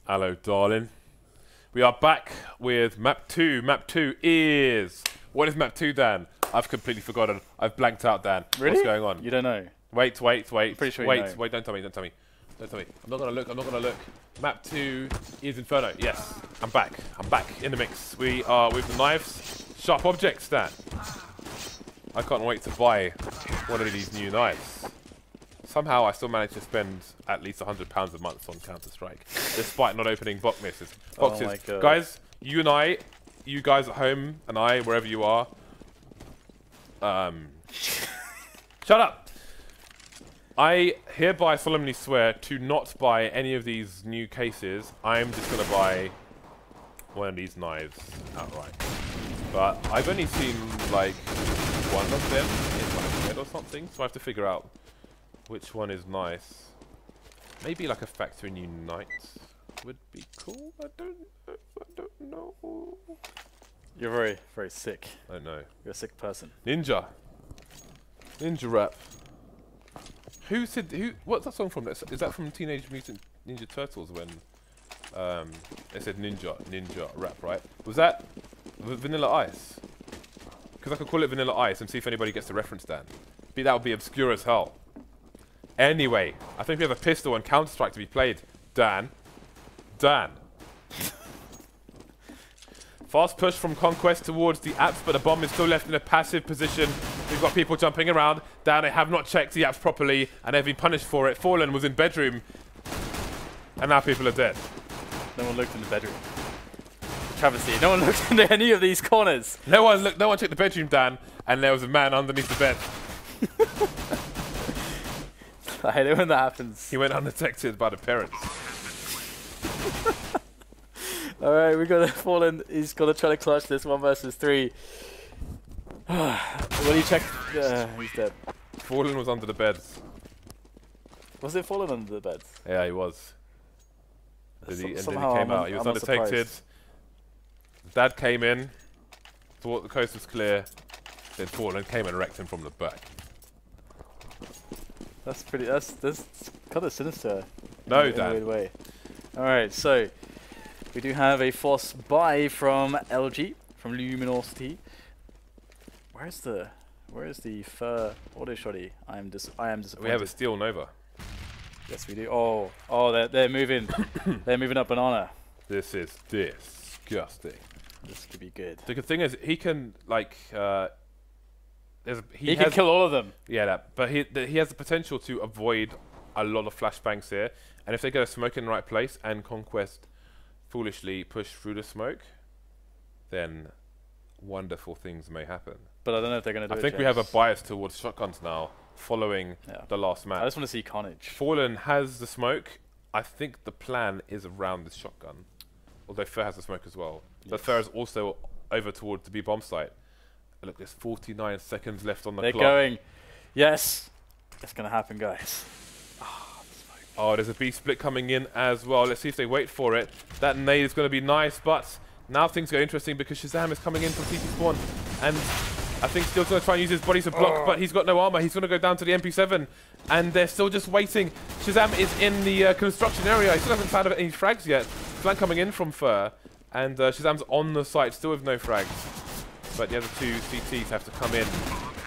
Hello, darling. We are back with map 2. Map 2 is... What is map 2, Dan? I've completely forgotten. I've blanked out, Dan. Really? What's going on? You don't know? Wait. Pretty sure wait, you know. wait, don't tell me. Don't tell me. I'm not going to look. Map 2 is Inferno. Yes, I'm back. I'm back in the mix. We are with the knives. Sharp objects, Dan. I can't wait to buy one of these new knives. Somehow I still manage to spend at least £100 a month on Counter-Strike, despite not opening boxes. Oh my God. Guys, you guys at home, and I, wherever you are, shut up! I hereby solemnly swear to not buy any of these new cases. I'm just going to buy one of these knives outright. But I've only seen, like, one of them in my head or something, so I have to figure out which one is nice. Maybe like a factory new knight would be cool. I don't know. You're very, very sick. I don't know. You're a sick person. Ninja rap. Who said what's that song from? Is that from Teenage Mutant Ninja Turtles when they said ninja rap, right? Was that Vanilla Ice? Because I could call it Vanilla Ice and see if anybody gets the reference, Dan. That would be obscure as hell. Anyway, I think we have a pistol and Counter-Strike to be played. Dan. Fast push from Conquest towards the apps, but the bomb is still left in a passive position. We've got people jumping around. Dan, they have not checked the apps properly, and they've been punished for it. Fallen was in bedroom, and now people are dead. No one looked in the bedroom. Travesty. No one looked into any of these corners. No one checked the bedroom, Dan, and there was a man underneath the bed. I hate it when that happens. He went undetected by the parents. Alright, we got Fallen. He's got to try to clutch this 1 versus 3. When he checked, he's dead. Fallen was under the beds. Was it Fallen under the bed? Yeah, he was. And then he came out. He was I'm not undetected. surprised. Dad came in, thought the coast was clear, then Fallen came and wrecked him from the back. That's pretty. That's kind of sinister. No, in a Dan. weird way. All right, so we do have a force buy from LG from Luminosity. Where's the fur auto shotty? I am disappointed. We have a steel Nova. Yes, we do. Oh, they're moving. They're moving up banana. This is disgusting. This could be good. The good thing is he can like. He can kill all of them. Yeah, but he has the potential to avoid a lot of flashbangs here, and if they get a smoke in the right place and Conquest foolishly push through the smoke, then wonderful things may happen. But I don't know if they're going to do it. I think we have a bias towards shotguns now, following the last match. I just want to see carnage. Fallen has the smoke. I think the plan is around this shotgun, although Fair has the smoke as well. Yes. But Fair is also over towards the B bomb site. Look, there's 49 seconds left on the clock. They're going. Yes. It's going to happen, guys. Oh, there's a B split coming in as well. Let's see if they wait for it. That nade is going to be nice, but now things go interesting because Shazam is coming in from TP spawn. And I think Steel's going to try and use his body to block, but he's got no armor. He's going to go down to the MP7. And they're still just waiting. Shazam is in the construction area. He still hasn't found any frags yet. Flank coming in from Fur. And Shazam's on the site, still with no frags. But the other two CTs have to come in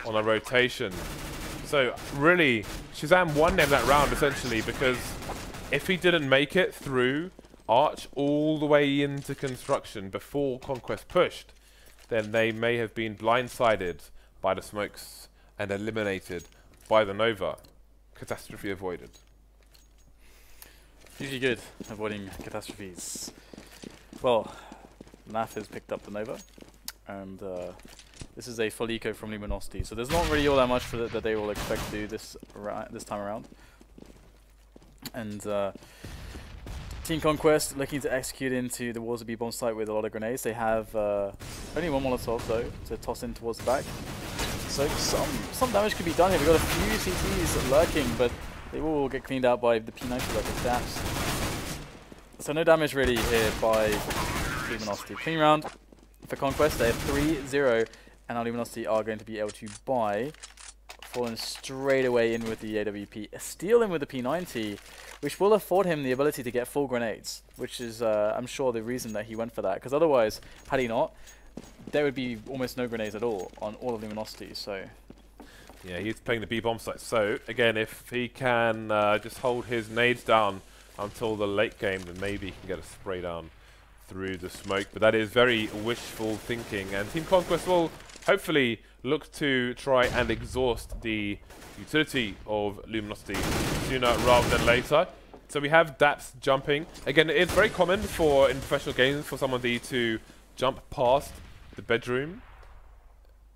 on a rotation. So really, Shazam won them that round essentially, because if he didn't make it through Arch all the way into construction before Conquest pushed, then they may have been blindsided by the smokes and eliminated by the Nova. Catastrophe avoided. Usually good, avoiding catastrophes. Well, Math has picked up the Nova. And this is a full eco from Luminosity, so there's not really all that much for that they will expect to do this time around. And Team Conquest looking to execute into the walls of B bomb site with a lot of grenades. They have only one Molotov though to toss in towards the back, so some damage could be done here. We've got a few CTs lurking, but they will all get cleaned out by the P90 like the stabs. So no damage really here by Luminosity. Clean round for Conquest. They have 3-0, and our Luminosity are going to be able to buy Fallen straight away in with the AWP, steal him with the P90, which will afford him the ability to get full grenades, which is, I'm sure, the reason that he went for that. Because otherwise, had he not, there would be almost no grenades at all on all of Luminosity. So, yeah, he's playing the B bomb site. So again, if he can just hold his nades down until the late game, then maybe he can get a spray down through the smoke. But that is very wishful thinking, and Team Conquest will hopefully look to try and exhaust the utility of Luminosity sooner rather than later. So we have Daps jumping. Again, it's very common for in professional games for somebody to jump past the bedroom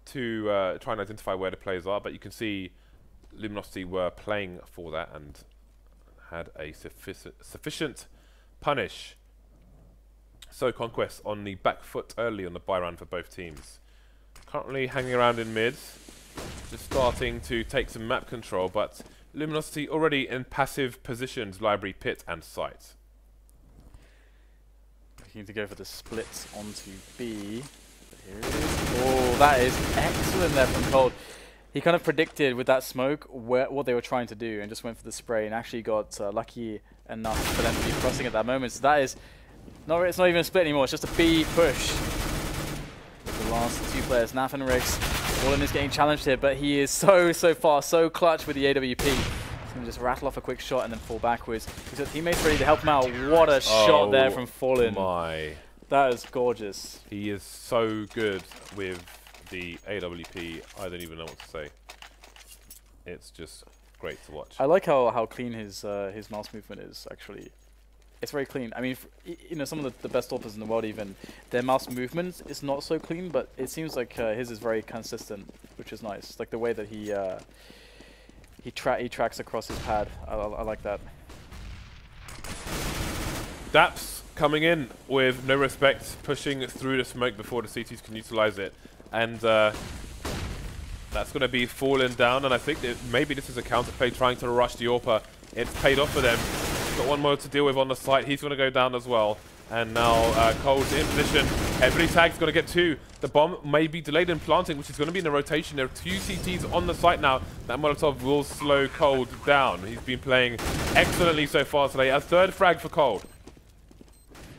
to try and identify where the players are, but you can see Luminosity were playing for that and had a sufficient punish. So Conquest on the back foot early on the buy round for both teams. Currently hanging around in mid, just starting to take some map control, but Luminosity already in passive positions, library, pit and site. Looking to go for the splits onto B. Here it is. Oh, that is excellent there from Cold. He kind of predicted with that smoke what they were trying to do and just went for the spray and actually got lucky enough for them to be crossing at that moment. So that is, it's not even a split anymore, it's just a B push. With the last two players, Naf and Rix. Fallen is getting challenged here, but he is so fast, so clutch with the AWP. He's going to just rattle off a quick shot and then fall backwards. He's got teammates ready to help him out. What a shot there from Fallen. My. That is gorgeous. He is so good with the AWP, I don't even know what to say. It's just great to watch. I like how clean his mouse movement is, actually. It's very clean. I mean, you know, some of the best AWPers in the world, even their mouse movement is not so clean, but it seems like his is very consistent, which is nice. Like the way that he tracks across his pad. I like that. Daps coming in with no respect, pushing through the smoke before the CTs can utilize it, and that's going to be fallen down. And I think that maybe this is a counterplay trying to rush the AWPer. It's paid off for them. Got one more to deal with on the site. He's going to go down as well. And now Cole's in position. Heavily tagged, going to get two. The bomb may be delayed in planting, which is going to be in a rotation. There are two CTs on the site now. That Molotov will slow Cold down. He's been playing excellently so far today. A third frag for Cold.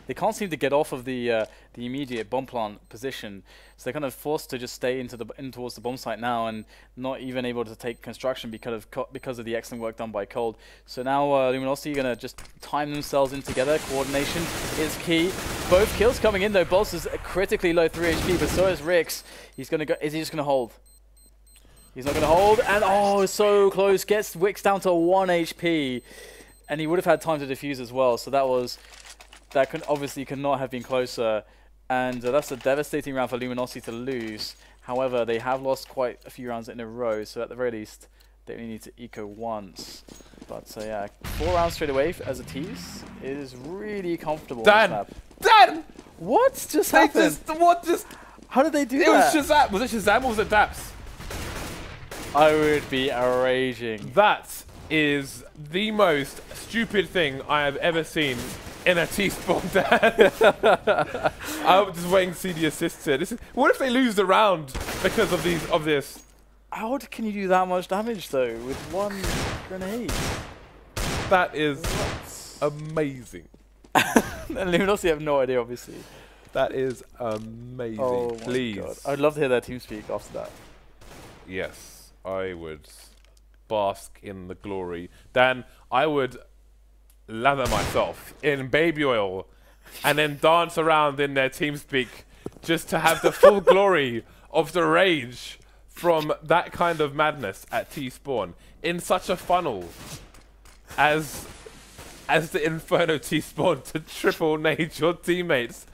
They can't seem to get off of the immediate bomb plant position, so they're kind of forced to just stay in towards the bomb site now, and not even able to take construction because of the excellent work done by Cold. So now Luminosity are gonna just time themselves in together. Coordination is key. Both kills coming in though. Boss is critically low 3 HP, but so is Rix. He's gonna go. Is he just gonna hold? He's not gonna hold, and oh, so close. Gets Wix down to 1 HP, and he would have had time to defuse as well. So that obviously could not have been closer, and that's a devastating round for Luminosity to lose. However, they have lost quite a few rounds in a row, so at the very least, they only need to eco once. But yeah, 4 rounds straight away as a tease is really comfortable. Dan! What just happened? How did they do that? It was Shazam! Was it Shazam or was it Daps? I would be raging. That is the most stupid thing I have ever seen in a T-spawn, Dan. I'm just waiting to see the assists here. What if they lose the round because of this? How can you do that much damage though with one grenade? That is amazing. And Luminosity have no idea, obviously. That is amazing. Oh Please. my God. I'd love to hear their team speak after that. Yes, I would bask in the glory. Dan, I would lather myself in baby oil and then dance around in their TeamSpeak just to have the full glory of the rage from that kind of madness at T-Spawn in such a funnel as the Inferno T-Spawn to triple nade your teammates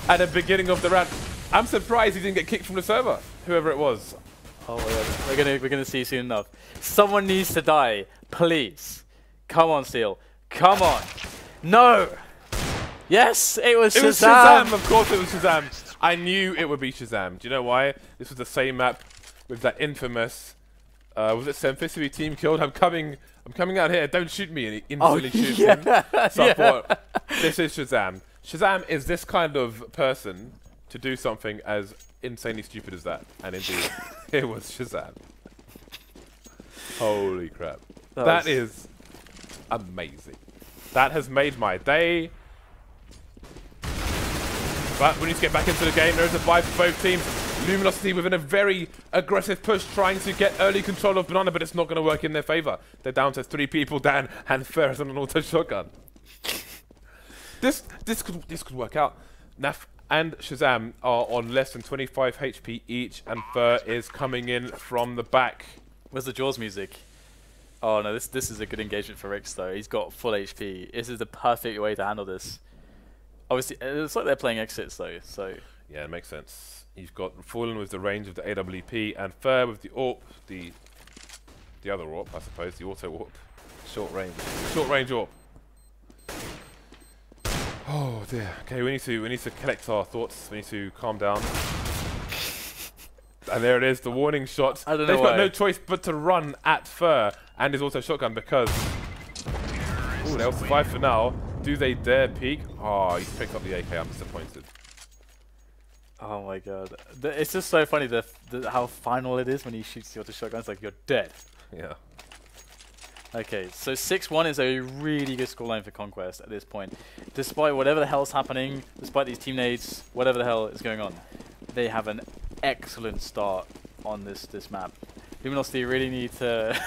at the beginning of the round. I'm surprised he didn't get kicked from the server, whoever it was. Oh my God, we're gonna see soon enough. Someone needs to die, please. Come on, Steel. Come on. No. Yes, it was Shazam. It was Shazam. Of course it was Shazam. I knew it would be Shazam. Do you know why? This was the same map with that infamous, was it Simplicity team killed? I'm coming out here. Don't shoot me. And he instantly shoots him. So I thought, this is Shazam. Shazam is this kind of person to do something as insanely stupid as that. And indeed, it was Shazam. Holy crap. That That is amazing. That has made my day. But we need to get back into the game. There is a buy for both teams. Luminosity within a very aggressive push, trying to get early control of Banana, but it's not going to work in their favor. They're down to 3 people, Dan and Ferris on an auto shotgun. This could work out. Naf and Shazam are on less than 25 HP each, and Fur is coming in from the back. Where's the Jaws music? Oh no, this is a good engagement for Rix though. He's got full HP. This is the perfect way to handle this. Obviously, it's like they're playing exits though, so... Yeah, it makes sense. You've got Fallen with the range of the AWP, and Fur with the AWP, the other AWP, I suppose, the auto AWP. Short range AWP. Oh dear. Okay, we need to collect our thoughts. We need to calm down. And there it is, the warning shot. I don't know They've got why. no choice but to run at Fur and his auto shotgun because... Ooh, they'll survive for now. Do they dare peek? Oh, he's picked up the AK. I'm disappointed. Oh my god. It's just so funny how final it is when he shoots the auto shotgun. It's like, you're dead. Yeah. Okay, so 6-1 is a really good scoreline for Conquest at this point. Despite whatever the hell's happening, despite these team nades, whatever the hell is going on, they have an excellent start on this map. Luminosity really need to...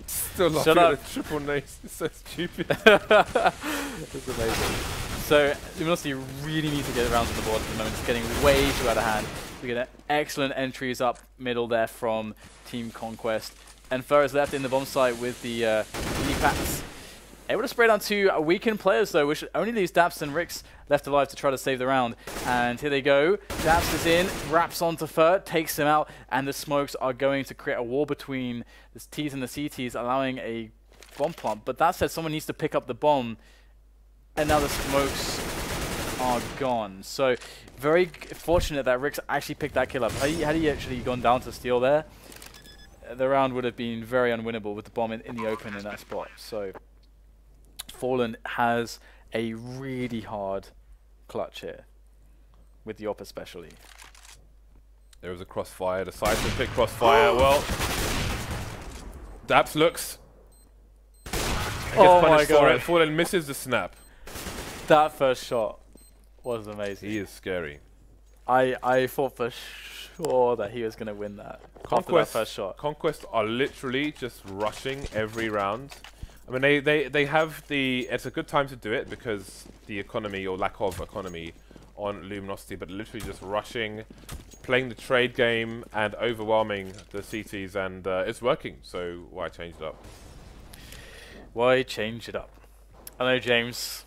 Still not Shut up. the triple nades. It's so stupid. That's amazing. So Luminosity really need to get around to the board at the moment. It's getting way too out of hand. We get excellent entries up middle there from Team Conquest. And Fur is left in the bomb site with the packs. Able to spray down 2 weakened players though, which only leaves Daps and Rix left alive to try to save the round. And here they go. Daps is in, wraps onto Fur, takes him out, and the smokes are going to create a wall between the T's and the CTs, allowing a bomb plant. But that said, someone needs to pick up the bomb, and now the smokes are gone. So very fortunate that Rix actually picked that kill up. Had he actually gone down to steal there, the round would have been very unwinnable with the bomb in the open in that spot. So Fallen has a really hard clutch here, with the op especially. There is a crossfire, decides to pick crossfire. Well, Daps looks. And gets punished for it. Fallen misses the snap. That first shot was amazing. He is scary. I thought for sure that he was going to win that after that first shot. Conquest are literally just rushing every round. I mean, they have the... It's a good time to do it because the economy, or lack of economy, on Luminosity, but literally just rushing, playing the trade game, and overwhelming the CTs, and it's working, so why change it up? Why change it up? I know, James.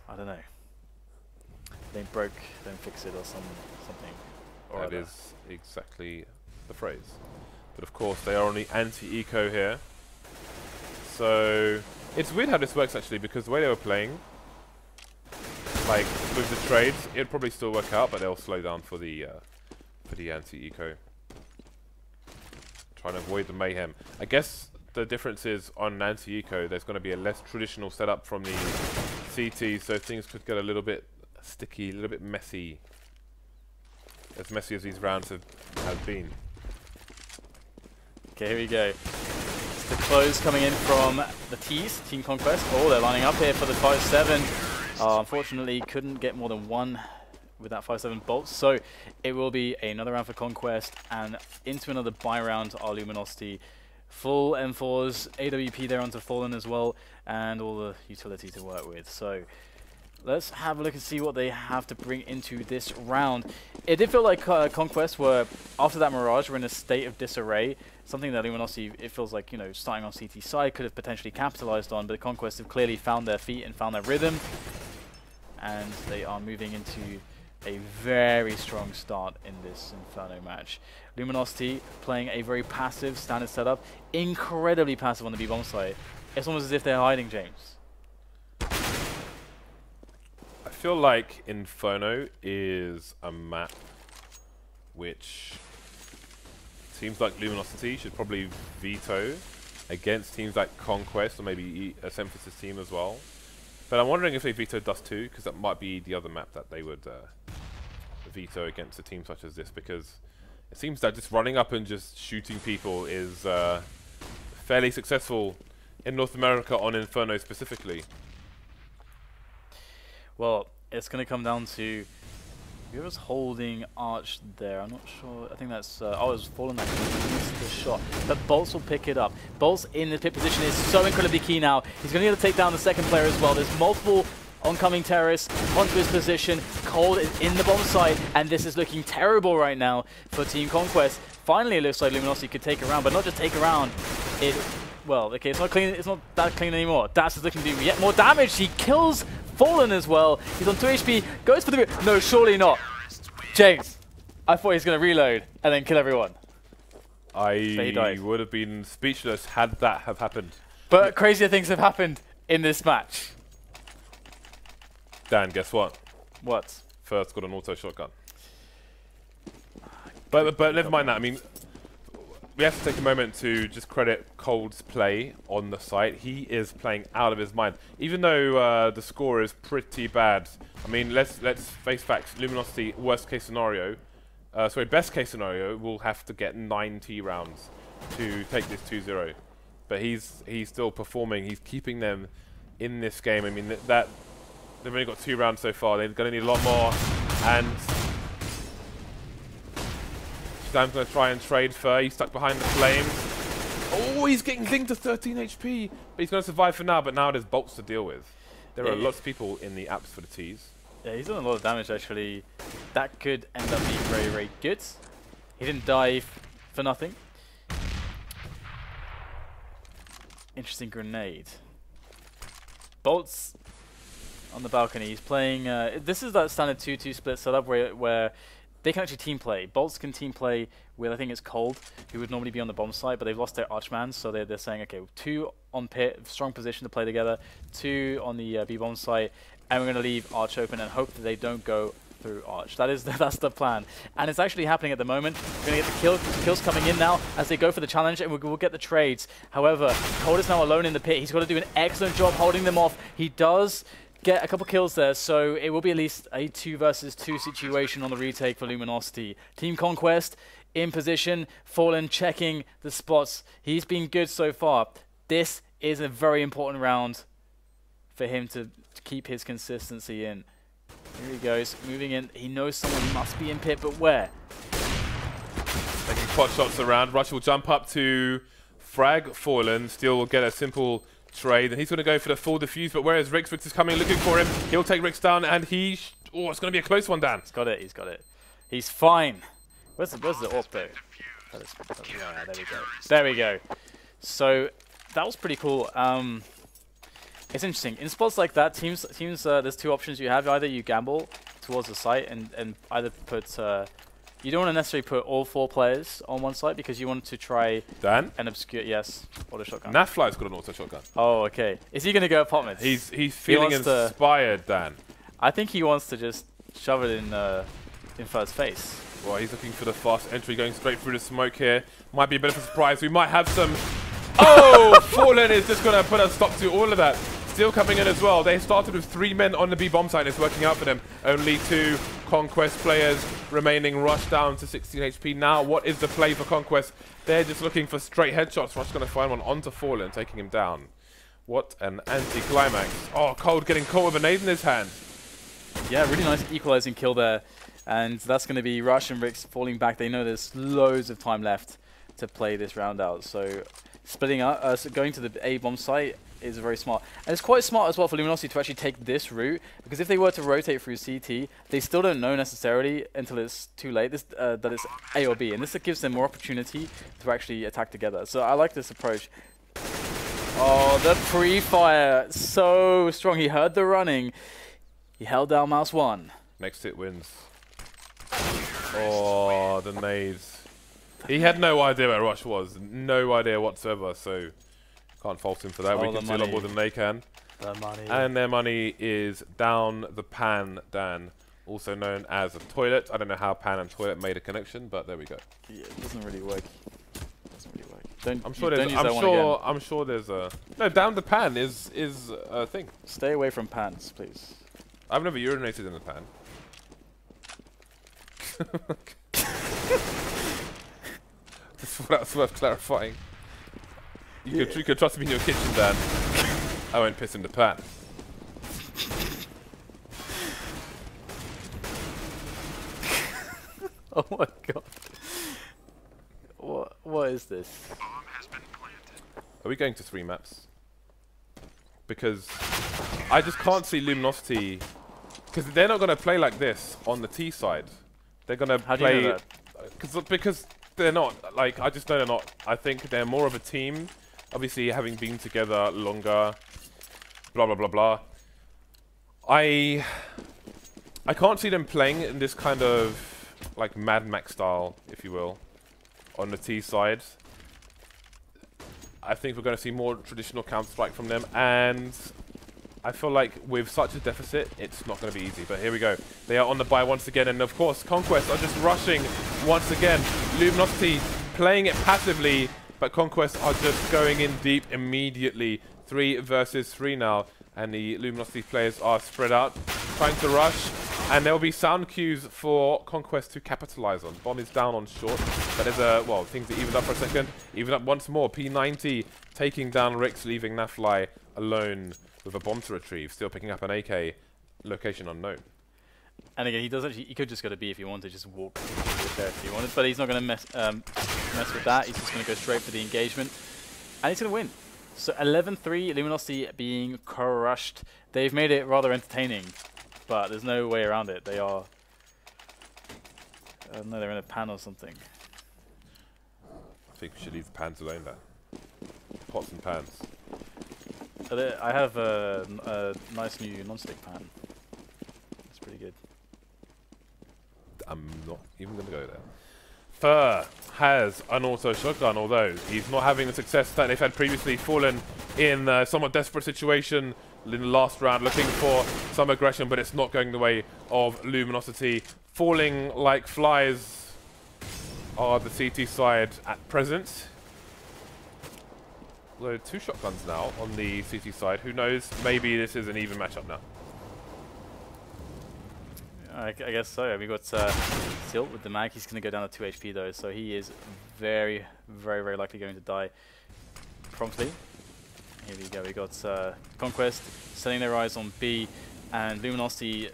I don't know. They broke, don't fix it, or something. That is exactly the phrase. But of course, they are on the anti-eco here. So it's weird how this works actually, because the way they were playing, like with the trades, it'd probably still work out, but they'll slow down for the anti-eco, trying to avoid the mayhem. I guess the difference is on anti-eco, there's going to be a less traditional setup from the CT, so things could get a little bit sticky, a little bit messy, as messy as these rounds have been. Okay, here we go. The close coming in from the T's, Team Conquest. Oh, they're lining up here for the 5-7. Unfortunately, couldn't get more than one with that 5-7 bolt. So it will be another round for Conquest, and into another buy round are Luminosity. Full M4s, AWP there onto Fallen as well, and all the utility to work with. So let's have a look and see what they have to bring into this round. It did feel like Conquest were, after that Mirage, were in a state of disarray. Something that Luminosity, it feels like, you know, starting on CT side could have potentially capitalized on, but Conquest have clearly found their feet and found their rhythm. And they are moving into a very strong start in this Inferno match. Luminosity playing a very passive standard setup, incredibly passive on the B-bomb site. It's almost as if they're hiding, James. I feel like Inferno is a map which teams like Luminosity should probably veto against teams like Conquest, or maybe a Symphysis team as well. But I'm wondering if they veto Dust 2, because that might be the other map that they would veto against a team such as this, because it seems that just running up and just shooting people is fairly successful in North America on Inferno specifically. Well, it's going to come down to whoever's holding Arch there. I'm not sure. I think that's... oh, it was Fallen that missed the shot. But Bolts will pick it up. Bolts in the pit position is so incredibly key now. He's going to be able to take down the second player as well. There's multiple oncoming terrorists onto his position. Cold is in the bomb site, and this is looking terrible right now for Team Conquest. Finally, it looks like Luminosity could take a round, but not just take a round. Well, okay, it's not clean. It's not that clean anymore. Dash is looking to do yet more damage. He kills Fallen as well. He's on 2 HP. Goes for the... No, surely not. James, I thought he was going to reload and then kill everyone. I would have been speechless had that have happened. But crazier things have happened in this match. Dan, guess what? What? First got an auto shotgun. But never mind that. I mean, we have to take a moment to just credit Cold's play on the site. He is playing out of his mind. Even though the score is pretty bad. I mean, let's face facts. Luminosity, worst case scenario, best case scenario, will have to get 90 rounds to take this 2-0. But he's still performing. He's keeping them in this game. I mean, that they've only got 2 rounds so far. They're going to need a lot more. And Shazam's going to try and trade Fur. He's stuck behind the flames. Oh, he's getting thing to 13 HP. But he's going to survive for now. But now there's bolts to deal with. There are lots of people in the apps for the T's. Yeah, he's done a lot of damage actually. That could end up being very, very good. He didn't die for nothing. Interesting grenade. Bolts on the balcony. He's playing... this is that standard 2-2 split setup where they can actually team play. Bolts can team play with, I think it's Cold, who would normally be on the bomb site, but they've lost their Archman, so they're saying, okay, 2 on pit, strong position to play together, 2 on the B bomb site, and we're going to leave Arch open and hope that they don't go through Arch. That's the plan. And it's actually happening at the moment. We're going to get the kills coming in now as they go for the challenge, and we'll get the trades. However, Cold is now alone in the pit. He's got to do an excellent job holding them off. He does get a couple kills there, so it will be at least a 2 versus 2 situation on the retake for Luminosity. Team Conquest in position, Fallen checking the spots. He's been good so far. This is a very important round for him to keep his consistency in. Here he goes, moving in. He knows someone must be in pit, but where? Taking pot shots around. Rush will jump up to frag Fallen. Still will get a simple trade, and he's going to go for the full defuse, but where is Rix? Rix is coming, looking for him. He'll take Rix down, and he... oh, it's going to be a close one, Dan. He's got it, he's got it. He's fine. Where's the AWP, though? Yeah, there we go. There we go. So, that was pretty cool. It's interesting. In spots like that, teams there's 2 options you have. Either you gamble towards the site and either put... you don't want to necessarily put all 4 players on one site because you want to try Dan? an obscure... Yes, auto shotgun. Nafly's got an auto shotgun. Oh, okay. Is he going to go pot mid? He's feeling inspired, Dan. I think he wants to just shove it in Fur's face. Well, he's looking for the fast entry, going straight through the smoke here. Might be a bit of a surprise. We might have some... oh! Fallen is just going to put a stop to all of that. Still coming in as well. They started with 3 men on the B bomb site. It's working out for them. Only 2 Conquest players remaining. Rush down to 16 HP. Now, what is the play for Conquest? They're just looking for straight headshots. Rush going to find one onto Fallen, taking him down. What an anti-climax. Oh, Cold getting caught with a nade in his hand. Yeah, really nice equalizing kill there. And that's going to be Rush and Rix falling back. They know there's loads of time left to play this round out. So splitting up, so going to the A bomb site is very smart. And it's quite smart as well for Luminosity to actually take this route, because if they were to rotate through CT, they still don't know necessarily until it's too late that it's A or B. And this gives them more opportunity to actually attack together. So I like this approach. Oh, the pre-fire, so strong. He heard the running. He held down mouse 1. Next hit wins. Oh, the nades. He had no idea where Rush was. No idea whatsoever, so can't fault him for that. Oh, we can see a lot more than they can. The money. And their money is down the pan, Dan. Also known as a toilet. I don't know how pan and toilet made a connection, but there we go. Yeah, it doesn't really work. I'm sure there's a... no, down the pan is a thing. Stay away from pans, please. I've never urinated in the pan. That's worth clarifying. You could trust me in your kitchen, Dan. I won't piss in the pan. Oh my god. What is this? Are we going to 3 maps? Because I just can't see Luminosity, because they're not going to play like this on the T side. They're going to play. Do you know that? Because they're not, like, I just know they're not. I think they're more of a team, obviously having been together longer, blah blah blah blah. I can't see them playing in this kind of like Mad Max style, if you will, on the T side. I think we're going to see more traditional Counter-Strike from them, and I feel like with such a deficit, it's not going to be easy. But here we go. They are on the buy once again, and of course, Conquest are just rushing once again. Luminosity playing it passively, but Conquest are just going in deep immediately. 3 versus 3 now, and the Luminosity players are spread out, trying to rush. And there will be sound cues for Conquest to capitalize on. Bomb is down on short, but there's a, well, things are evened up for a second. Even up once more. P90 taking down Rix, leaving Nafly alone with a bomb to retrieve. Still picking up an AK, location unknown. And again, he could just go to B if he wanted, just walk there if he wanted, but he's not going to mess with that. He's just going to go straight for the engagement, and he's going to win. So 11-3, Luminosity being crushed. They've made it rather entertaining, but there's no way around it. They are... I don't know, they're in a pan or something. I think we should leave the pans alone there. Pots and pans. I have a nice new non-stick pan. It's pretty good. I'm not even going to go there. Fur has an auto shotgun, although he's not having the success that they've had previously. Fallen in a somewhat desperate situation in the last round, looking for some aggression, but it's not going the way of Luminosity. Falling like flies are the CT side at present. Although 2 shotguns now on the CT side. Who knows? Maybe this is an even matchup now. I guess so. We got Silt with the mag. He's going to go down to 2 HP though, so he is very, very, very likely going to die promptly. Here we go. We got Conquest setting their eyes on B, and Luminosity.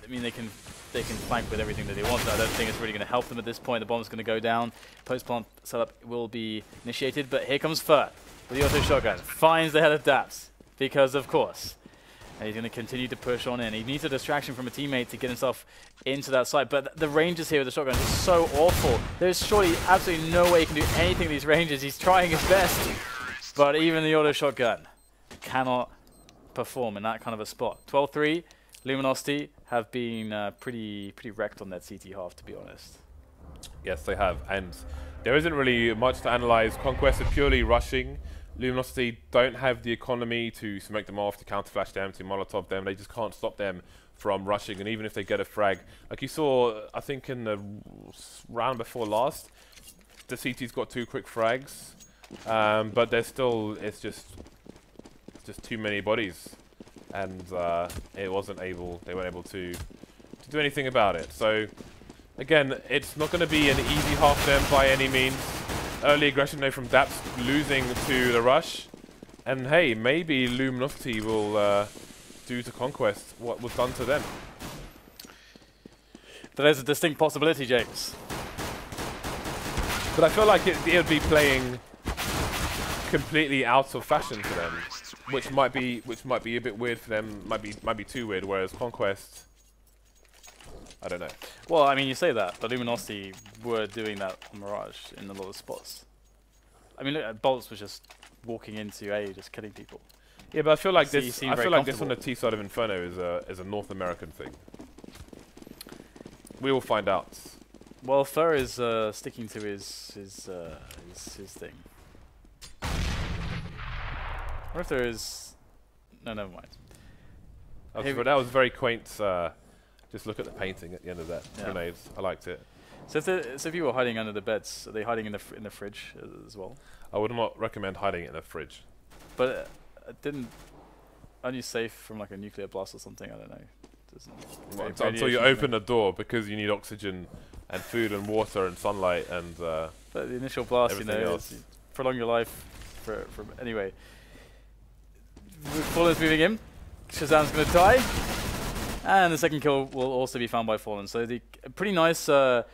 I mean, they can flank with everything that they want. I don't think it's really going to help them at this point. The bomb's going to go down. Post plant setup will be initiated, but here comes Fur with the auto shotgun. Finds the head of Daps because, of course. And he's going to continue to push on in. He needs a distraction from a teammate to get himself into that site. But the ranges here with the shotgun is so awful. There's surely absolutely no way he can do anything with these ranges. He's trying his best. But even the auto shotgun cannot perform in that kind of a spot. 12-3, Luminosity have been pretty wrecked on that CT half, to be honest. Yes, they have. And there isn't really much to analyze. Conquest are purely rushing. Luminosity don't have the economy to smoke them off, to counter-flash them, to Molotov them. They just can't stop them from rushing. And even if they get a frag, like you saw, I think in the round before last, the CT's got 2 quick frags. But there's still, it's just too many bodies. And they weren't able to do anything about it. So, again, it's not going to be an easy half for them by any means. Early aggression though from Daps, losing to the rush. And hey, maybe Luminosity will do to Conquest what was done to them. But there's a distinct possibility, James. But I feel like it would be playing completely out of fashion for them, which might be a bit weird for them. Might be too weird. Whereas Conquest, I don't know. Well, I mean, you say that, but Luminosity were doing that on Mirage in a lot of spots. I mean, look at Bolts was just walking into A, just killing people. Yeah, but I feel like this. I feel like this on the T side of Inferno is a North American thing. We will find out. Well, Fur is sticking to his thing. What if there is? No, never mind. That was very quaint. Just look at the painting at the end of that grenades. I liked it. So if you were hiding under the beds, are they hiding in the fridge as well? I would not recommend hiding it in a fridge. But aren't you safe from like a nuclear blast or something? I don't know. Until you open the door, because you need oxygen and food and water and sunlight and But the initial blast, you know, else. is prolong your life. Anyway, Fallen's moving in. Shazam's going to die, and the second kill will also be found by Fallen. So the pretty nice, to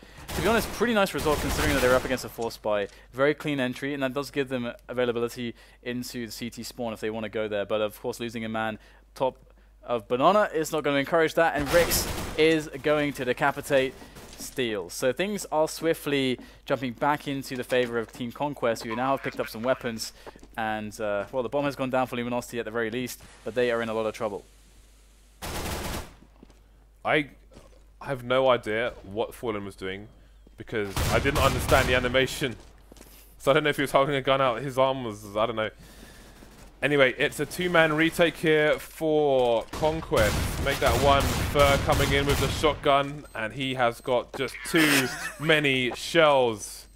be honest, pretty nice result considering that they're up against a Force Spy. Very clean entry, and that does give them availability into the CT spawn if they want to go there. But of course, losing a man top of Banana is not going to encourage that, and Rix is going to decapitate Steel. So things are swiftly jumping back into the favor of Team Conquest, who now have picked up some weapons, and well, the bomb has gone down for Luminosity at the very least, but they are in a lot of trouble. I have no idea what Fallen was doing because I didn't understand the animation. So I don't know if he was holding a gun out, his arm was, I don't know. Anyway, it's a two-man retake here for Conquest. Make that one. Fur coming in with the shotgun, and he has got just too many shells.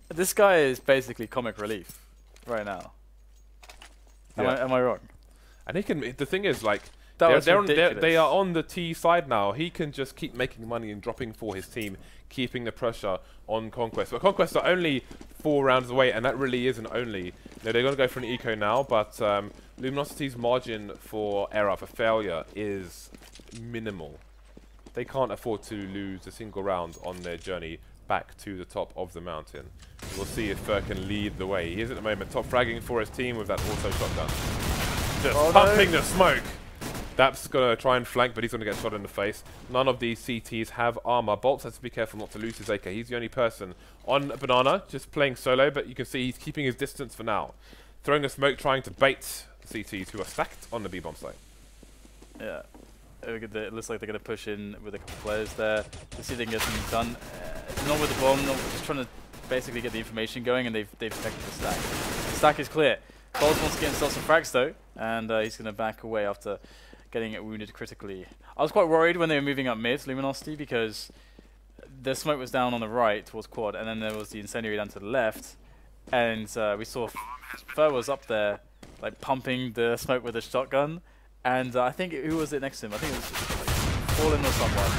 This guy is basically comic relief right now. Am I wrong? And he can. The thing is, like, they are on the T side now. He can just keep making money and dropping for his team, keeping the pressure on Conquest. But Conquest are only 4 rounds away, and that really isn't only. No, they're going to go for an eco now, but Luminosity's margin for error, for failure, is minimal. They can't afford to lose a single round on their journey back to the top of the mountain. We'll see if Fur can lead the way. He is at the moment top fragging for his team with that auto shotgun. Just pumping the smoke. Dap's going to try and flank, but he's going to get shot in the face. None of these CTs have armor. Bolts has to be careful not to lose his AK. He's the only person on Banana, just playing solo, but you can see he's keeping his distance for now. Throwing a smoke, trying to bait CTs who are stacked on the B-bomb site. Yeah. It looks like they're going to push in with a couple players there to see if they can get something done. Not with the bomb, just trying to basically get the information going, and they've affected the stack. The stack is clear. Bolts wants to get himself some frags though, and he's going to back away after getting it wounded critically. I was quite worried when they were moving up mid, Luminosity, because the smoke was down on the right towards quad, and then there was the incendiary down to the left, and we saw Fur was up there, like pumping the smoke with a shotgun, and I think who was it next to him? I think it was like Fallen or someone.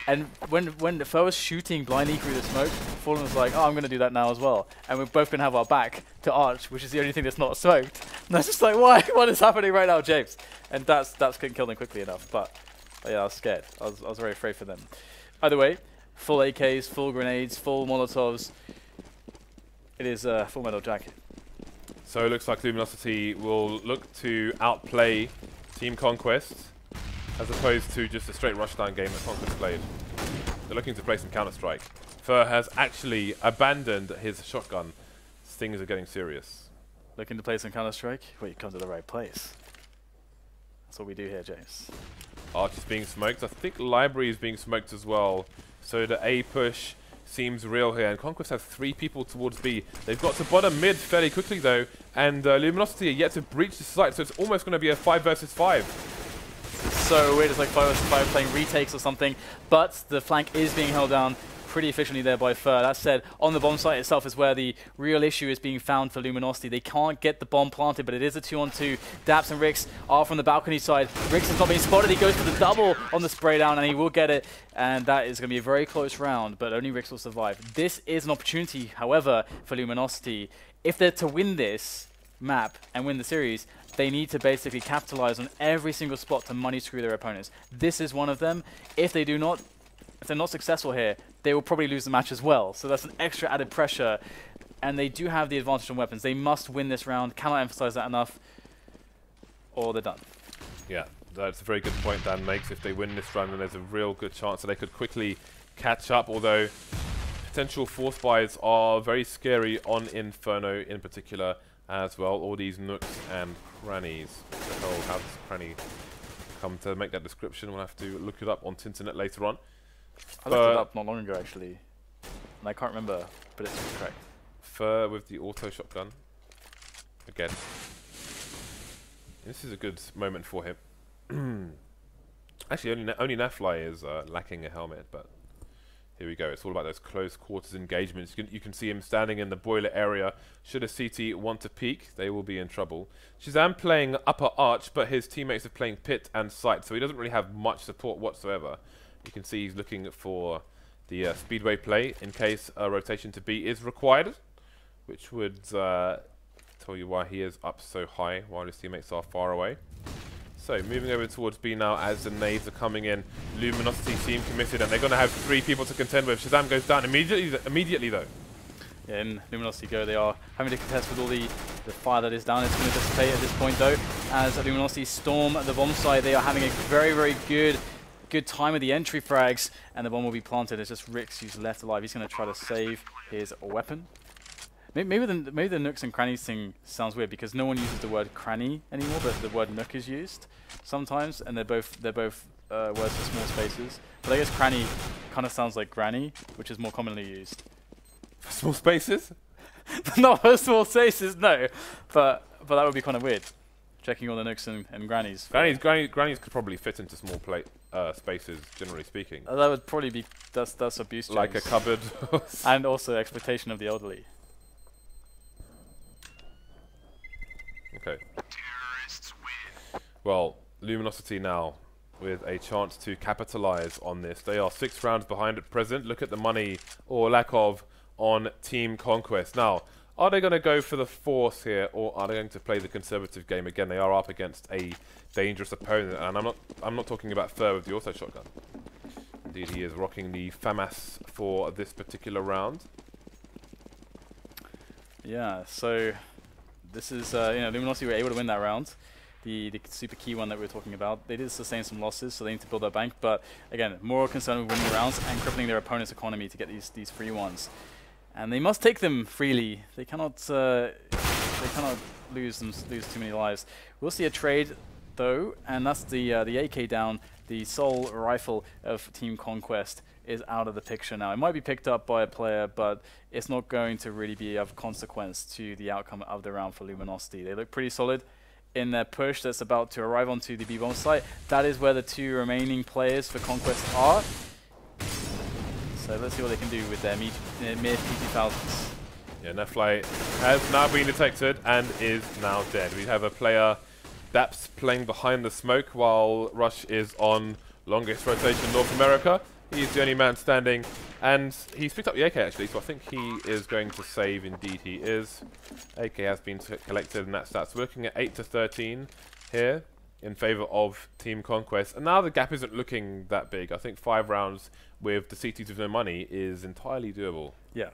And when Fur was shooting blindly through the smoke, Fallen was like, "Oh, I'm gonna do that now as well." And we're both gonna have our back to Arch, which is the only thing that's not smoked. And I was just like, "Why? What is happening right now, James?" And that's couldn't kill them quickly enough. But yeah, I was scared. I was very afraid for them. Either way, full AKs, full grenades, full Molotovs. It is Full Metal Jacket. So it looks like Luminosity will look to outplay Team Conquest, as opposed to just a straight rushdown game that Conquest played. They're looking to play some Counter-Strike. Fur has actually abandoned his shotgun. Things are getting serious. Looking to play some Counter-Strike? Well, you come to the right place. That's what we do here, James. Arch is being smoked. I think Library is being smoked as well. So the A push seems real here. And Conquest has 3 people towards B. They've got to bottom mid fairly quickly though. And Luminosity are yet to breach the site. So it's almost going to be a 5 versus 5. So weird, it's like 5 versus 5 playing retakes or something, but the flank is being held down pretty efficiently there by Fur. That said, on the bomb site itself is where the real issue is being found for Luminosity. They can't get the bomb planted, but it is a 2-on-2. Daps and Rix are from the balcony side. Rix is not being spotted. He goes for the double on the spray down, and he will get it, and that is going to be a very close round, but only Rix will survive. This is an opportunity, however, for Luminosity. If they're to win this map and win the series, they need to basically capitalize on every single spot to money screw their opponents. This is one of them. If they're not successful here, they will probably lose the match as well. So that's an extra added pressure, and they do have the advantage on weapons. They must win this round. Cannot emphasize that enough, or they're done. Yeah, that's a very good point Dan makes. If they win this round, then there's a real good chance that they could quickly catch up, although potential force buys are very scary on Inferno in particular as well. All these nooks and crannies. What the hell, how does cranny come to make that description? We'll have to look it up on Tinternet later on. I looked it up not long ago actually, and I can't remember, but it's correct. Fur with the auto shotgun again. This is a good moment for him. Actually, only Nafly is lacking a helmet, but here we go. It's all about those close quarters engagements. You can see him standing in the boiler area. Should a CT want to peek, they will be in trouble. Shazam playing upper arch, but his teammates are playing pit and site, so he doesn't really have much support whatsoever. You can see he's looking for the speedway play in case a rotation to B is required, which would tell you why he is up so high while his teammates are far away. So moving over towards B now as the nades are coming in. Luminosity seem committed and they're going to have 3 people to contend with. Shazam goes down immediately though. Yeah, in Luminosity Go, they are having to contest with all the fire that is down. It's going to dissipate at this point though. As Luminosity storm the bomb site, they are having a very, very good time with the entry frags, and the bomb will be planted. It's just Rix who's left alive. He's going to try to save his weapon. Maybe the nooks and crannies thing sounds weird because no one uses the word cranny anymore, but the word nook is used sometimes, and they're both words for small spaces. But I guess cranny kind of sounds like granny, which is more commonly used. For small spaces? Not for small spaces, no. But that would be kind of weird. Checking all the nooks and grannies. Grannies could probably fit into small spaces, generally speaking. That would probably be that's abuse. Like a cupboard. And also exploitation of the elderly. Okay. Well, Luminosity now with a chance to capitalize on this. They are 6 rounds behind at present. Look at the money, or lack of, on Team Conquest. Now, are they going to go for the force here, or are they going to play the conservative game again? They are up against a dangerous opponent, and I'm not talking about Fur with the auto shotgun. Indeed, he is rocking the FAMAS for this particular round. Yeah, so this is Luminosity were able to win that round. The super key one that we were talking about. They did sustain some losses, so they need to build their bank. But again, more concerned with winning rounds and crippling their opponent's economy to get these free ones. And they must take them freely. They cannot lose too many lives. We'll see a trade though, and that's the AK down. The sole rifle of Team Conquest is out of the picture now. It might be picked up by a player, but it's not going to really be of consequence to the outcome of the round for Luminosity. They look pretty solid in their push that's about to arrive onto the B-bomb site. That is where the 2 remaining players for Conquest are. So let's see what they can do with their mid PT-1000s. Yeah, Nefly has now been detected and is now dead. We have a player, Daps, playing behind the smoke while Rush is on longest rotation North America. He's the only man standing, and he's picked up the AK actually, so I think he is going to save. Indeed he is. AK has been collected, and that's that. So we're looking at 8-13 here in favour of Team Conquest. And now the gap isn't looking that big. I think 5 rounds with the CTs with no money is entirely doable. Yeah,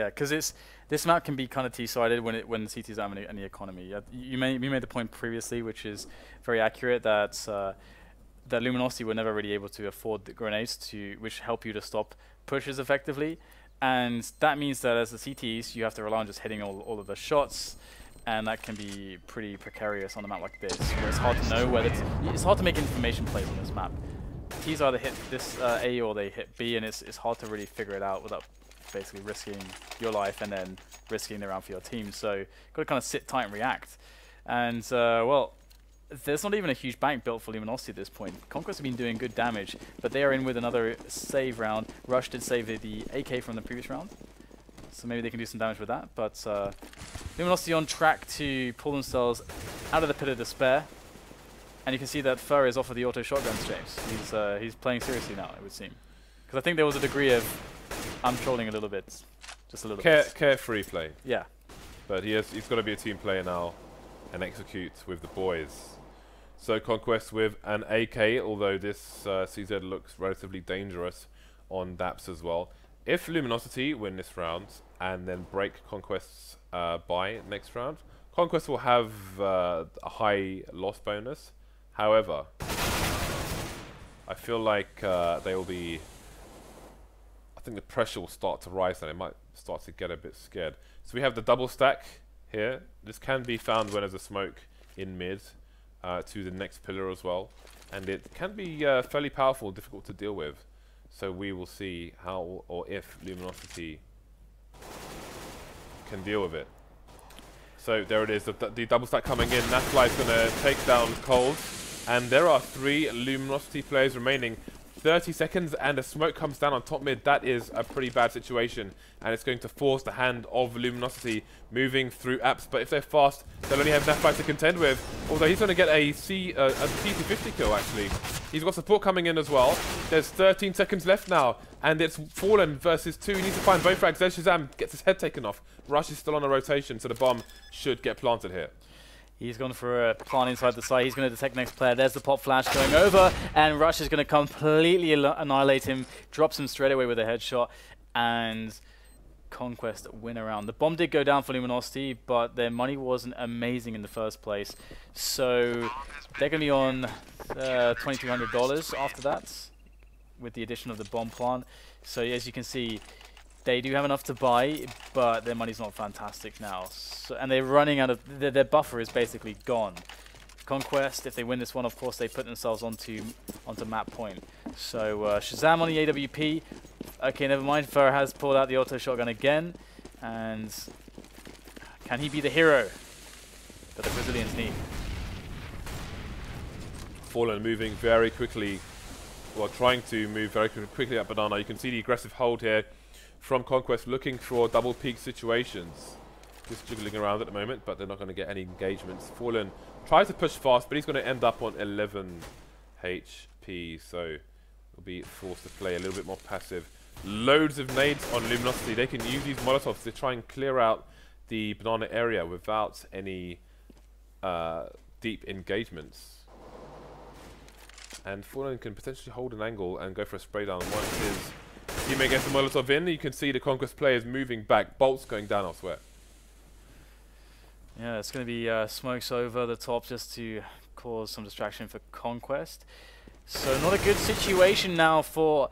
because this map can be kind of T-sided when the CTs don't have any economy. You made the point previously, which is very accurate, that that Luminosity were never really able to afford the grenades which help you to stop pushes effectively, and that means that as the CTs you have to rely on just hitting all of the shots, and that can be pretty precarious on a map like this, where it's hard to know whether it's hard to make information plays on this map. T's either hit this A or they hit B, and it's hard to really figure it out without basically risking your life and then risking the round for your team. So you've got to kind of sit tight and react. And well, there's not even a huge bank built for Luminosity at this point. Conquest have been doing good damage, but they are in with another save round. Rush did save the AK from the previous round, so maybe they can do some damage with that. But Luminosity on track to pull themselves out of the pit of despair. And you can see that Fur is off of the auto shotguns, James. He's playing seriously now, it would seem. Because I think there was a degree of, I'm trolling a little bit, just a little bit. Carefree play. Yeah. But he's got to be a team player now and execute with the boys. So Conquest with an AK, although this CZ looks relatively dangerous on Daps as well. If Luminosity win this round and then break Conquest's buy next round, Conquest will have a high loss bonus. However, I feel like they will be... I think the pressure will start to rise and they might start to get a bit scared. So we have the double stack here. This can be found when there's a smoke in mid to the next pillar as well. And it can be fairly powerful, difficult to deal with. So we will see how or if Luminosity can deal with it. So there it is, the double stack coming in. Nafly is going to take down Cold. And there are 3 Luminosity players remaining. 30 seconds and a smoke comes down on top mid. That is a pretty bad situation. And it's going to force the hand of Luminosity moving through apps. But if they're fast, they'll only have Nafly to contend with. Although he's going to get a PT-50 kill actually. He's got support coming in as well. There's 13 seconds left now, and it's Fallen versus 2. He needs to find both frags. There's Shazam, gets his head taken off. Rush is still on a rotation, so the bomb should get planted here. He's gone for a plant inside the site. He's going to detect next player. There's the pop flash going over, and Rush is going to completely annihilate him, drops him straight away with a headshot, and Conquest win around. The bomb did go down for Luminosity, but their money wasn't amazing in the first place. So they're going to be on $2,200 after that, with the addition of the bomb plant. So as you can see, they do have enough to buy, but their money's not fantastic now. So, and they're running out of... Their buffer is basically gone. Conquest, if they win this one, of course, they put themselves onto map point. So Shazam on the AWP. Okay, never mind. Fer has pulled out the auto shotgun again. And can he be the hero that the Brazilians need? Fallen moving very quickly. Well, trying to move very quickly at Banana. You can see the aggressive hold here from Conquest, looking for double peak situations. Just jiggling around at the moment, but they're not going to get any engagements. Fallen tries to push fast, but he's going to end up on 11 HP, so he'll be forced to play a little bit more passive. Loads of nades on Luminosity. They can use these Molotovs to try and clear out the Banana area without any deep engagements. And Fallen can potentially hold an angle and go for a spray down. Once his teammate gets the Molotov in, you can see the Conquest players moving back. Bolts going down elsewhere. Yeah, it's going to be smokes over the top just to cause some distraction for Conquest. So not a good situation now for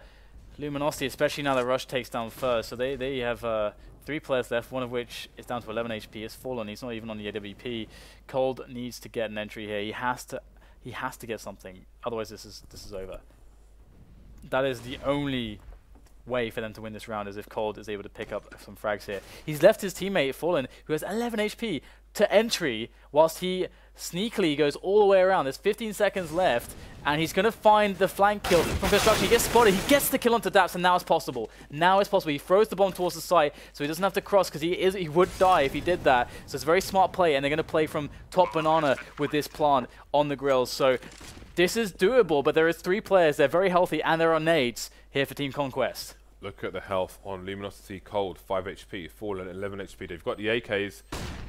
Luminosity, especially now that Rush takes down first. So they have 3 players left, one of which is down to 11 HP. It's Fallen. He's not even on the AWP. Cold needs to get an entry here. He has to get something. Otherwise, this is over. That is the only way for them to win this round, is if Cold is able to pick up some frags here. He's left his teammate Fallen, who has 11 HP, to entry, whilst he sneakily goes all the way around. There's 15 seconds left, and he's going to find the flank kill from Construction. He gets spotted, he gets the kill onto Daps, and now it's possible. Now it's possible. He throws the bomb towards the site, so he doesn't have to cross, because he would die if he did that. So it's a very smart play, and they're going to play from top Banana with this plant on the grills. So this is doable, but there is 3 players. They're very healthy, and there are nades here for Team Conquest. Look at the health on Luminosity. Cold, 5 HP. Fallen, 11 HP. They've got the AKs.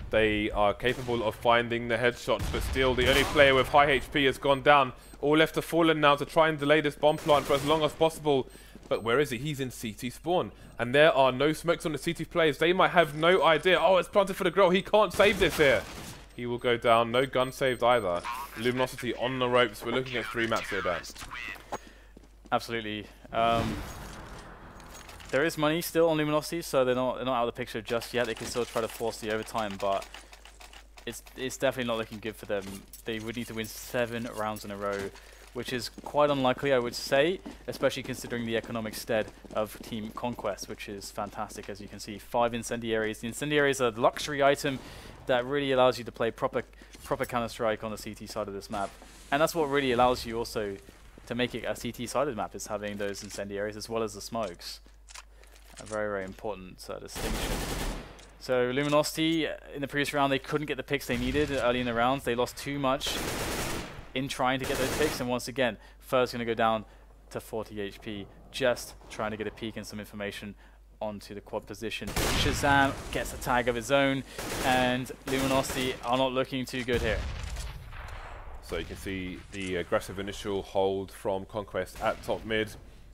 They are capable of finding the headshots, but still the only player with high HP has gone down. All left to Fallen now to try and delay this bomb plant for as long as possible. But where is he? He's in CT spawn. And there are no smokes on the CT players. They might have no idea. Oh, it's planted for the grill. He can't save this here. He will go down. No gun saved either. Luminosity on the ropes. We're looking at 3 maps here, Dan. Absolutely. There is money still on Luminosity, so they're not out of the picture just yet. They can still try to force the overtime, but it's definitely not looking good for them. They would need to win 7 rounds in a row, which is quite unlikely, I would say, especially considering the economic stead of Team Conquest, which is fantastic. As you can see, 5 incendiaries. The incendiaries are the luxury item that really allows you to play proper Counter-Strike on the CT side of this map, and that's what really allows you also to make it a CT-sided map, is having those incendiaries as well as the smokes. A very, very important distinction. So Luminosity, in the previous round, they couldn't get the picks they needed early in the rounds. They lost too much in trying to get those picks. And once again, Fur's going to go down to 40 HP, just trying to get a peek and some information onto the quad position. Shazam gets a tag of his own, and Luminosity are not looking too good here. So you can see the aggressive initial hold from Conquest at top mid.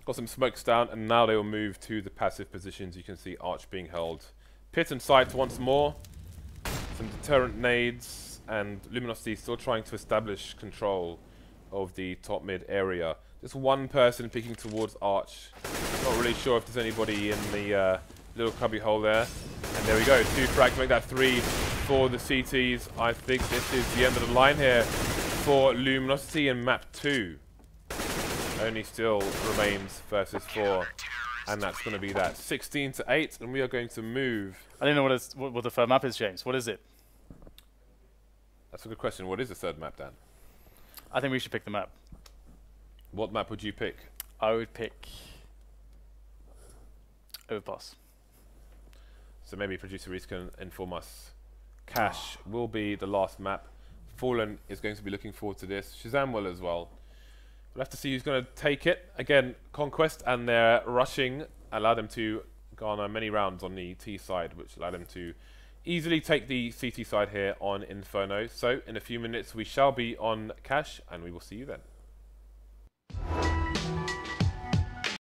Got some smokes down, and now they will move to the passive positions. You can see Arch being held. Pit and sight once more. Some deterrent nades, and Luminosity still trying to establish control of the top mid area. Just one person peeking towards Arch. Not really sure if there's anybody in the little cubby hole there. And there we go, 2 frags, make that 3 for the CTs. I think this is the end of the line here for Luminosity in map 2. Only still remains versus 4, and that's going to be that 16-8, and we are going to move. I don't know what the third map is, James. What is it? That's a good question. What is the third map, Dan? I think we should pick the map. What map would you pick? I would pick Overpass. So maybe producer Reese can inform us. Cash will be the last map. Fallen is going to be looking forward to this. Shazam will as well. We'll have to see who's going to take it. Again, Conquest and their rushing allowed them to garner many rounds on the T side, which allowed them to easily take the CT side here on Inferno. So in a few minutes we shall be on Cash, and we will see you then.